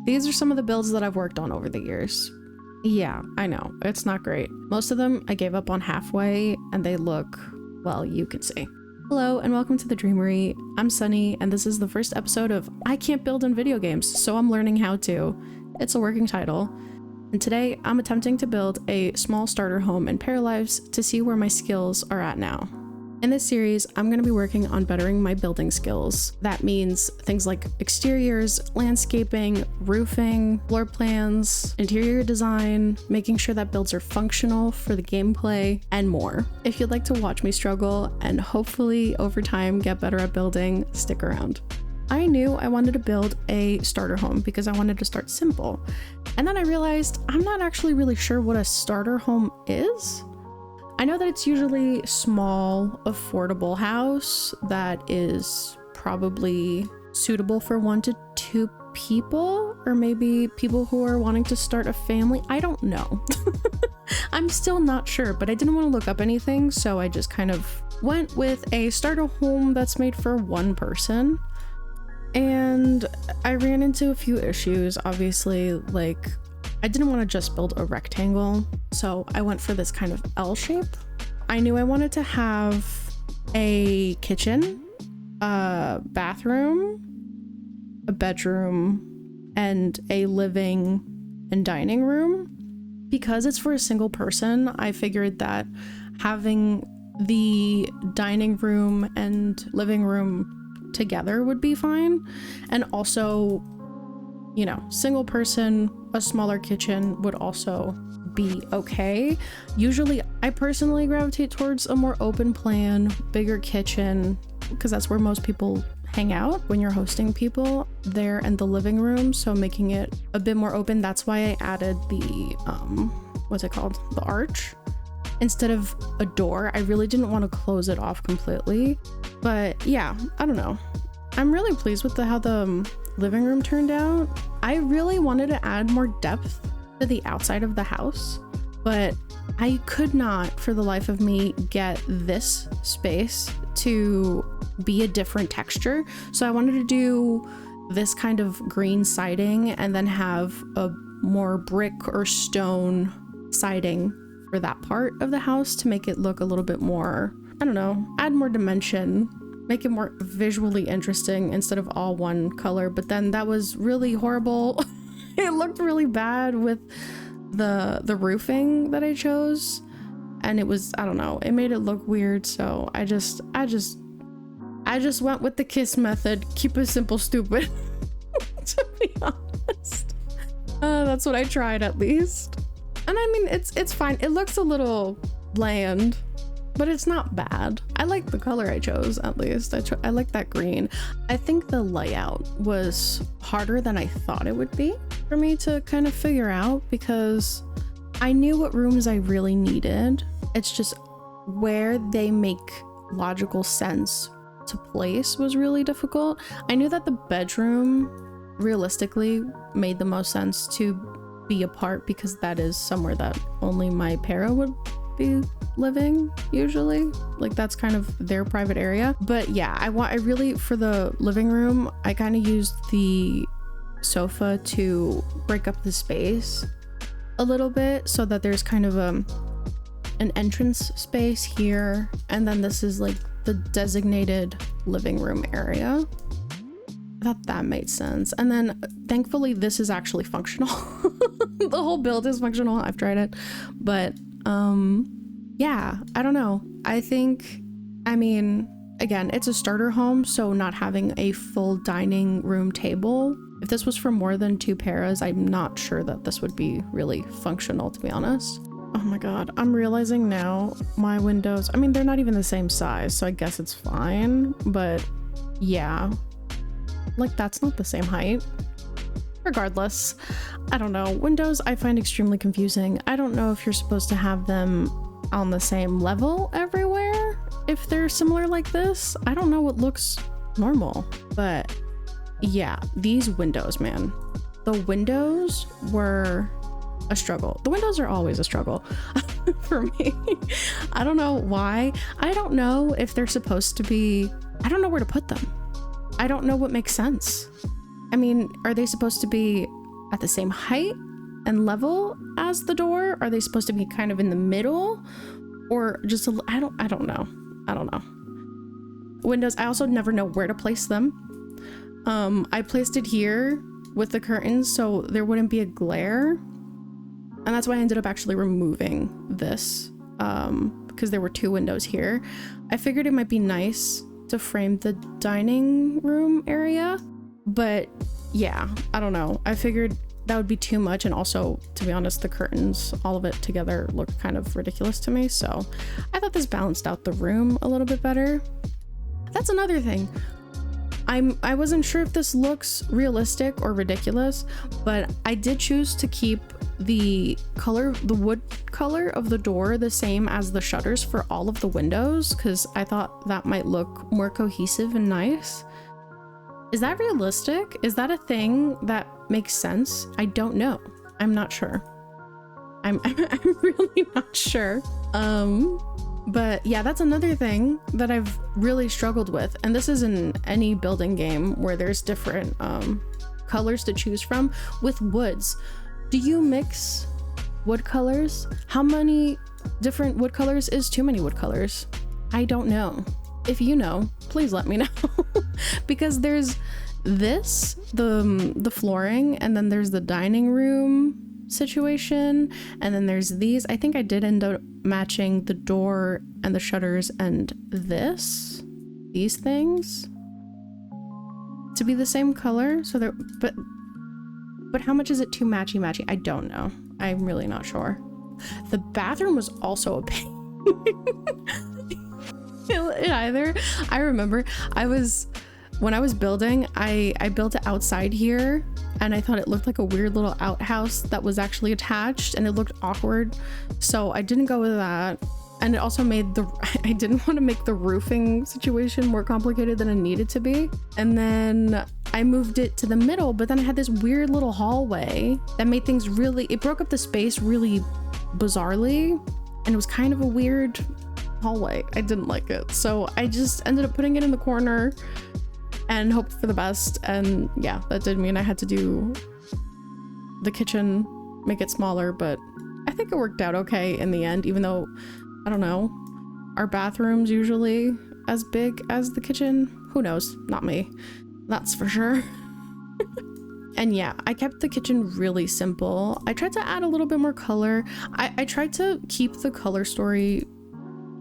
These are some of the builds that I've worked on over the years. Yeah, I know, it's not great. Most of them I gave up on halfway and they look, well, you can see. Hello and welcome to the Dreamery. I'm Sunny and this is the first episode of I Can't Build in Video Games, so I'm learning how to. It's a working title. And today I'm attempting to build a small starter home in Paralives to see where my skills are at now. In this series, I'm going to be working on bettering my building skills. That means things like exteriors, landscaping, roofing, floor plans, interior design, making sure that builds are functional for the gameplay, and more. If you'd like to watch me struggle and hopefully over time get better at building, stick around. I knew I wanted to build a starter home because I wanted to start simple. And then I realized I'm not actually really sure what a starter home is. I know that it's usually small, affordable house that is probably suitable for 1 to 2 people, or maybe people who are wanting to start a family. I don't know. I'm still not sure, but I didn't want to look up anything, so I just kind of went with a starter home that's made for 1 person. And I ran into a few issues, obviously, like I didn't want to just build a rectangle, so I went for this kind of L shape. I knew I wanted to have a kitchen, a bathroom, a bedroom, and a living and dining room. Because it's for a single person, I figured that having the dining room and living room together would be fine. And also, you know, single person, a smaller kitchen would also be okay. Usually I personally gravitate towards a more open plan, bigger kitchen, because that's where most people hang out when you're hosting people there in the living room. So making it a bit more open, that's why I added the what's it called, the arch instead of a door. I really didn't want to close it off completely, but yeah, I don't know. I'm really pleased with how the living room turned out. I really wanted to add more depth to the outside of the house, but I could not for the life of me get this space to be a different texture. So I wanted to do this kind of green siding and then have a more brick or stone siding for that part of the house to make it look a little bit more, I don't know, add more dimension, make it more visually interesting instead of all one color. But then that was really horrible. It looked really bad with the roofing that I chose, and it was, I don't know, it made it look weird. So I just went with the KISS method, keep it simple, stupid. To be honest, that's what I tried at least. And I mean, it's fine. It looks a little bland, but it's not bad. I like the color I chose, at least. I like that green. I think the layout was harder than I thought it would be for me to kind of figure out, because I knew what rooms I really needed. It's just where they make logical sense to place was really difficult. I knew that the bedroom realistically made the most sense to be apart, because that is somewhere that only my para would be living usually. Like that's kind of their private area. But yeah, I really, for the living room, I kind of used the sofa to break up the space a little bit so that there's kind of an entrance space here, and then this is like the designated living room area. I thought that made sense. And then thankfully this is actually functional. The whole build is functional. I've tried it, but yeah, I don't know. I mean, again, it's a starter home, so not having a full dining room table, if this was for more than 2 paras, I'm not sure that this would be really functional, to be honest. Oh my god, I'm realizing now my windows, I mean, they're not even the same size, so I guess it's fine, but yeah, like that's not the same height. Regardless, I don't know. Windows I find extremely confusing. I don't know if you're supposed to have them on the same level everywhere. If they're similar like this, I don't know what looks normal, but yeah, these windows, man. The windows were a struggle. The windows are always a struggle for me. I don't know why. I don't know if they're supposed to be, I don't know where to put them. I don't know what makes sense. I mean, are they supposed to be at the same height and level as the door? Are they supposed to be kind of in the middle, or just I don't know. Windows, I also never know where to place them. I placed it here with the curtains so there wouldn't be a glare, and that's why I ended up actually removing this, because there were 2 windows here. I figured it might be nice to frame the dining room area, but yeah, I don't know. I figured that would be too much, and also, to be honest, the curtains, all of it together, looked kind of ridiculous to me, so I thought this balanced out the room a little bit better. That's another thing. I wasn't sure if this looks realistic or ridiculous, but I did choose to keep the wood color of the door the same as the shutters for all of the windows, because I thought that might look more cohesive and nice. Is that realistic? Is that a thing that makes sense? I don't know. I'm not sure. I'm really not sure. But yeah, that's another thing that I've really struggled with. And this is in any building game where there's different colors to choose from. With woods, do you mix wood colors? How many different wood colors is too many wood colors? I don't know. If you know, please let me know. Because there's this, the flooring, and then there's the dining room situation, and then there's these. I think I did end up matching the door and the shutters and these things to be the same color, so they're but how much is it too matchy? I don't know. I'm really not sure. The bathroom was also a pain. Either. I remember when I was building, I built it outside here, and I thought it looked like a weird little outhouse that was actually attached, and it looked awkward, so I didn't go with that. And it also made I didn't want to make the roofing situation more complicated than it needed to be. And then I moved it to the middle, but then I had this weird little hallway that made things it broke up the space really bizarrely, and it was kind of a weird hallway. I didn't like it, so I just ended up putting it in the corner and hoped for the best. And yeah, that did mean I had to do the kitchen, make it smaller, but I think it worked out okay in the end, even though, I don't know, our bathroom's usually as big as the kitchen. Who knows? Not me, that's for sure. And yeah, I kept the kitchen really simple. I tried to add a little bit more color. I tried to keep the color story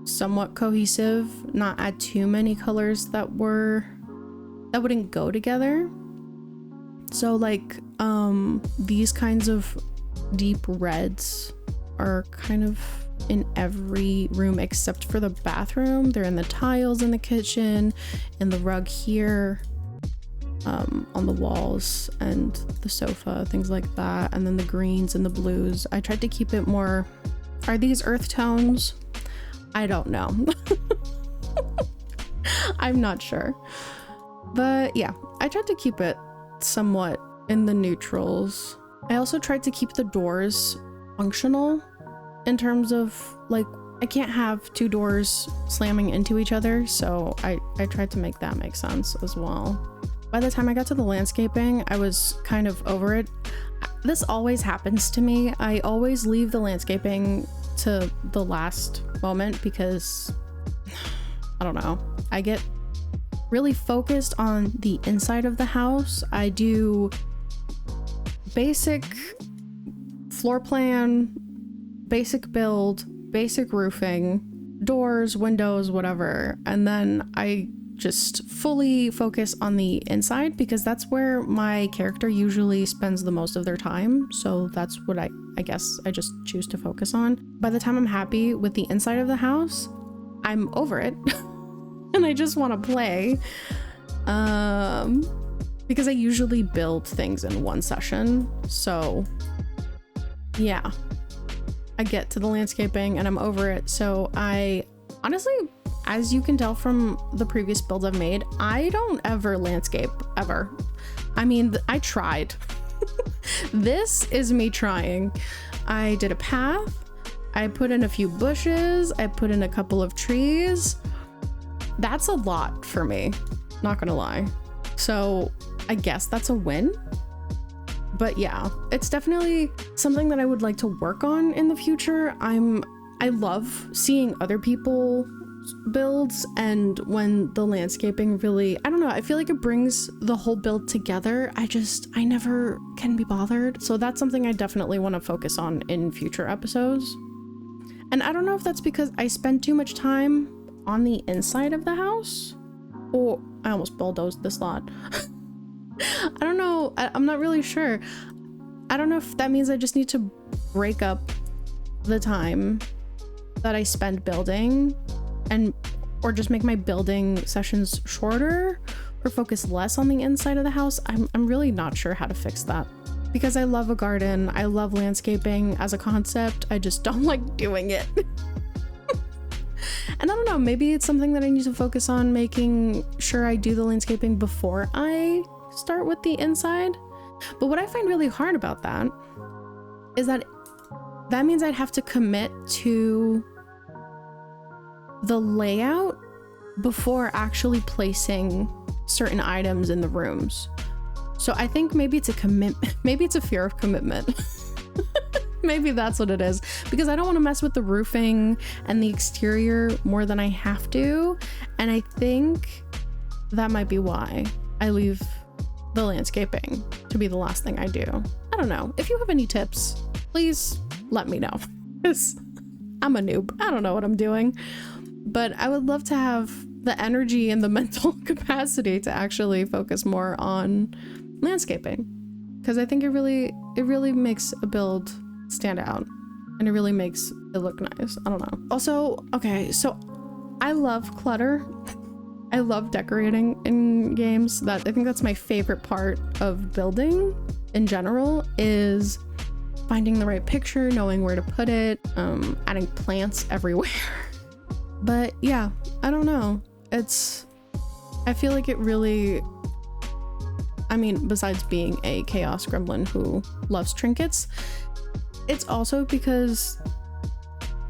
somewhat cohesive, not add too many colors that wouldn't go together. So like these kinds of deep reds are kind of in every room except for the bathroom. They're in the tiles in the kitchen, in the rug here, on the walls and the sofa, things like that. And then the greens and the blues. I tried to keep it more. Are these earth tones? I don't know. I'm not sure. But yeah, I tried to keep it somewhat in the neutrals. I also tried to keep the doors functional in terms of, like, I can't have 2 doors slamming into each other, so I tried to make that make sense as well. By the time I got to the landscaping, I was kind of over it. This always happens to me. I always leave the landscaping to the last moment because, I don't know, I get really focused on the inside of the house. I do basic floor plan, basic build, basic roofing, doors, windows, whatever, and then I just fully focus on the inside because that's where my character usually spends the most of their time. So that's what I guess I just choose to focus on. By the time I'm happy with the inside of the house, I'm over it. And I just want to play, because I usually build things in one session. So yeah, I get to the landscaping and I'm over it. So I honestly, as you can tell from the previous builds I've made, I don't ever landscape ever. I mean, I tried. This is me trying. I did a path. I put in a few bushes. I put in a couple of trees. That's a lot for me, not gonna lie. So I guess that's a win. But yeah, it's definitely something that I would like to work on in the future. I love seeing other people builds, and when the landscaping really, I don't know, I feel like it brings the whole build together. I never can be bothered. So that's something I definitely want to focus on in future episodes. And I don't know if that's because I spend too much time on the inside of the house, or I almost bulldozed this lot. I don't know. I'm not really sure. I don't know if that means I just need to break up the time that I spend building, or just make my building sessions shorter, or focus less on the inside of the house. I'm really not sure how to fix that, because I love a garden. I love landscaping as a concept. I just don't like doing it. And I don't know, maybe it's something that I need to focus on, making sure I do the landscaping before I start with the inside. But what I find really hard about that is that means I'd have to commit to the layout before actually placing certain items in the rooms. So I think maybe it's maybe it's a fear of commitment. Maybe that's what it is, because I don't want to mess with the roofing and the exterior more than I have to. And I think that might be why I leave the landscaping to be the last thing I do. I don't know. If you have any tips, please let me know. I'm a noob. I don't know what I'm doing. But I would love to have the energy and the mental capacity to actually focus more on landscaping, because I think it really makes a build stand out, and it really makes it look nice. I don't know. Also, okay, so I love clutter. I love decorating in games. I think that's my favorite part of building in general, is finding the right picture, knowing where to put it, adding plants everywhere. But yeah, I don't know. I feel like it really, I mean, besides being a chaos gremlin who loves trinkets, it's also because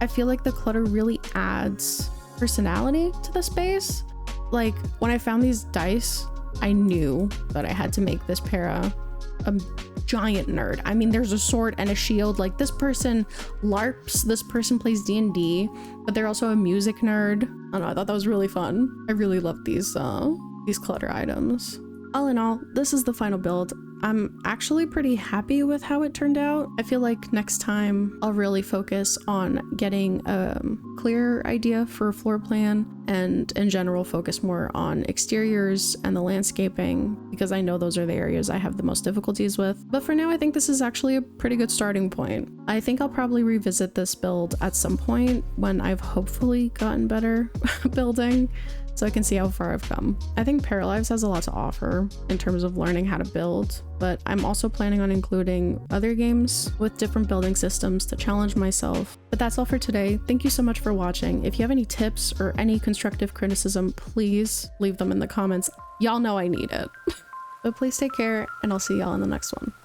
I feel like the clutter really adds personality to the space. Like when I found these dice, I knew that I had to make this para a giant nerd. I mean, there's a sword and a shield. Like, this person LARPs, this person plays D&D, but they're also a music nerd. I don't know, I thought that was really fun. I really love these clutter items. All in all, this is the final build. I'm actually pretty happy with how it turned out. I feel like next time I'll really focus on getting a clear idea for a floor plan, and in general focus more on exteriors and the landscaping, because I know those are the areas I have the most difficulties with. But for now, I think this is actually a pretty good starting point. I think I'll probably revisit this build at some point when I've hopefully gotten better building, so I can see how far I've come. I think Paralives has a lot to offer in terms of learning how to build, but I'm also planning on including other games with different building systems to challenge myself. But that's all for today. Thank you so much for watching. If you have any tips or any constructive criticism, please leave them in the comments. Y'all know I need it. But please take care, and I'll see y'all in the next one.